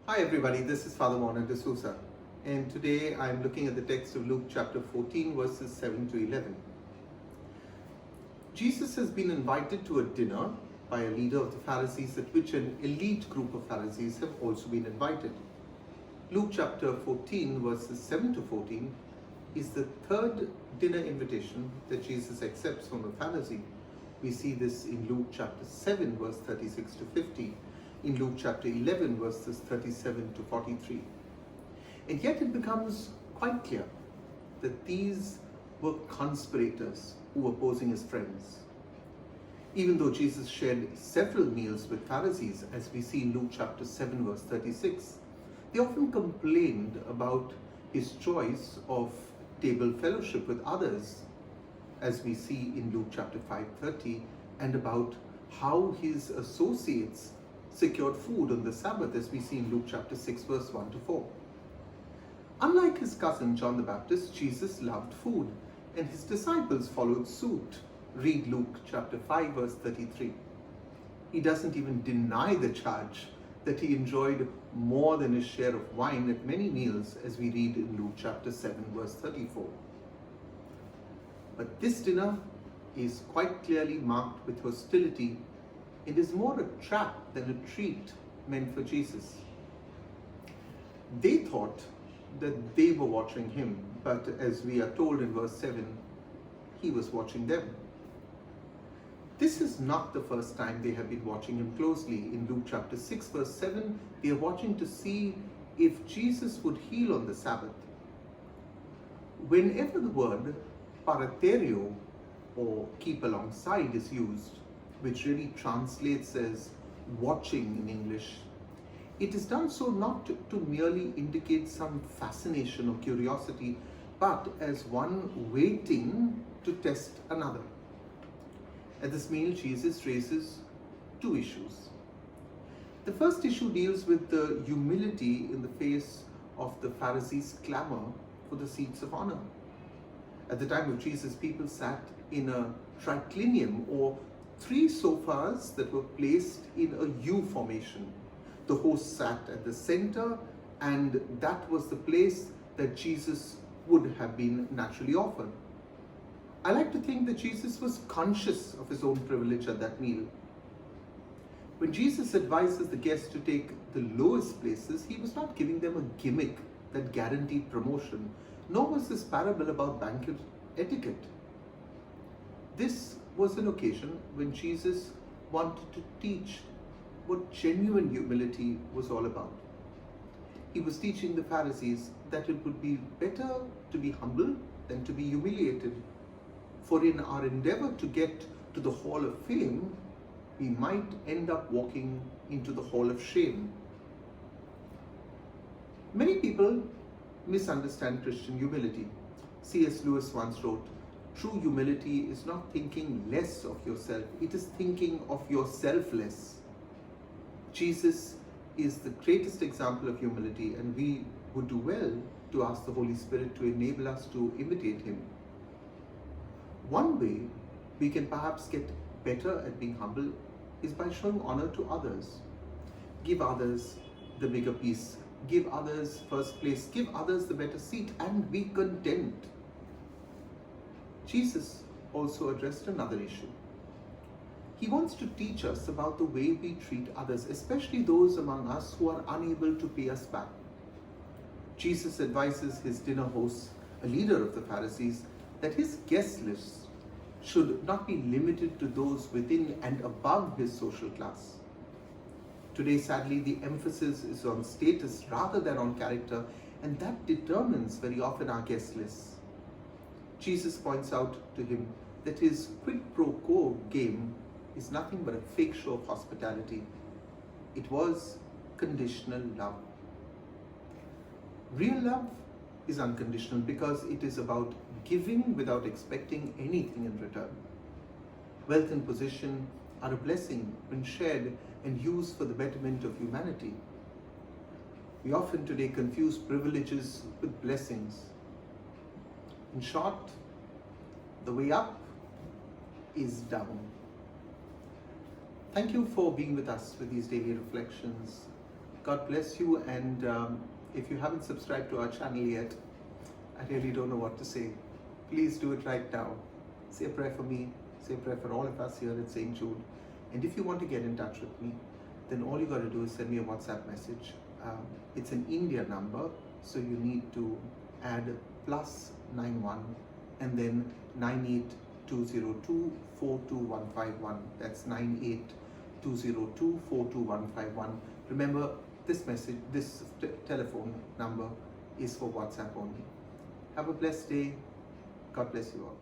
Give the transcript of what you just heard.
Hi everybody, this is Father Warner D'Souza, and today I'm looking at the text of Luke chapter 14 verses 7 to 11. Jesus has been invited to a dinner by a leader of the Pharisees, at which an elite group of Pharisees have also been invited. Luke chapter 14 verses 7 to 14 is the third dinner invitation that Jesus accepts from a Pharisee. We see this in Luke chapter 7 verse 36 to 50. In Luke chapter 11 verses 37 to 43. And yet it becomes quite clear that these were conspirators who were posing as friends. Even though Jesus shared several meals with Pharisees, as we see in Luke chapter 7 verse 36, they often complained about his choice of table fellowship with others, as we see in Luke chapter 5:30, and about how his associates secured food on the Sabbath, as we see in Luke chapter 6 verse 1 to 4. Unlike his cousin John the Baptist, Jesus loved food, and his disciples followed suit. Read Luke chapter 5 verse 33. He doesn't even deny the charge that he enjoyed more than his share of wine at many meals, as we read in Luke chapter 7 verse 34. But this dinner is quite clearly marked with hostility. It is more a trap than a treat meant for Jesus. They thought that they were watching him, but as we are told in verse 7, he was watching them. This is not the first time they have been watching him closely. In Luke chapter 6 verse 7, they are watching to see if Jesus would heal on the Sabbath. Whenever the word paratherio, or keep alongside, is used, which really translates as watching in English, it is done so not to merely indicate some fascination or curiosity, but as one waiting to test another. At this meal, Jesus raises two issues. The first issue deals with the humility in the face of the Pharisees' clamor for the seats of honor. At the time of Jesus, people sat in a triclinium, or three sofas that were placed in a U formation. The host sat at the center, and that was the place that Jesus would have been naturally offered. I like to think that Jesus was conscious of his own privilege at that meal. When Jesus advises the guests to take the lowest places, he was not giving them a gimmick that guaranteed promotion, nor was this parable about banquet etiquette. This was an occasion when Jesus wanted to teach what genuine humility was all about. He was teaching the Pharisees that it would be better to be humble than to be humiliated. For in our endeavor to get to the hall of fame, we might end up walking into the hall of shame. Many people misunderstand Christian humility. C.S. Lewis once wrote, "True humility is not thinking less of yourself, it is thinking of yourself less." Jesus is the greatest example of humility, and we would do well to ask the Holy Spirit to enable us to imitate him. One way we can perhaps get better at being humble is by showing honor to others. Give others the bigger piece, give others first place, give others the better seat, and be content. Jesus also addressed another issue. He wants to teach us about the way we treat others, especially those among us who are unable to pay us back. Jesus advises his dinner host, a leader of the Pharisees, that his guest list should not be limited to those within and above his social class. Today, sadly, the emphasis is on status rather than on character, and that determines very often our guest lists. Jesus points out to him that his quid pro quo game is nothing but a fake show of hospitality. It was conditional love. Real love is unconditional because it is about giving without expecting anything in return. Wealth and position are a blessing when shared and used for the betterment of humanity. We often today confuse privileges with blessings. In short, the way up is down. Thank you for being with us with these daily reflections. God bless you, and if you haven't subscribed to our channel yet, I really don't know what to say. Please do it right now. Say a prayer for me, say a prayer for all of us here at St. Jude. And if you want to get in touch with me, then all you got to do is send me a WhatsApp message. It's an India number, so you need to add +91 and then 9820242151. That's 9820242151. Remember, this telephone number is for WhatsApp only. Have a blessed day. God bless you all.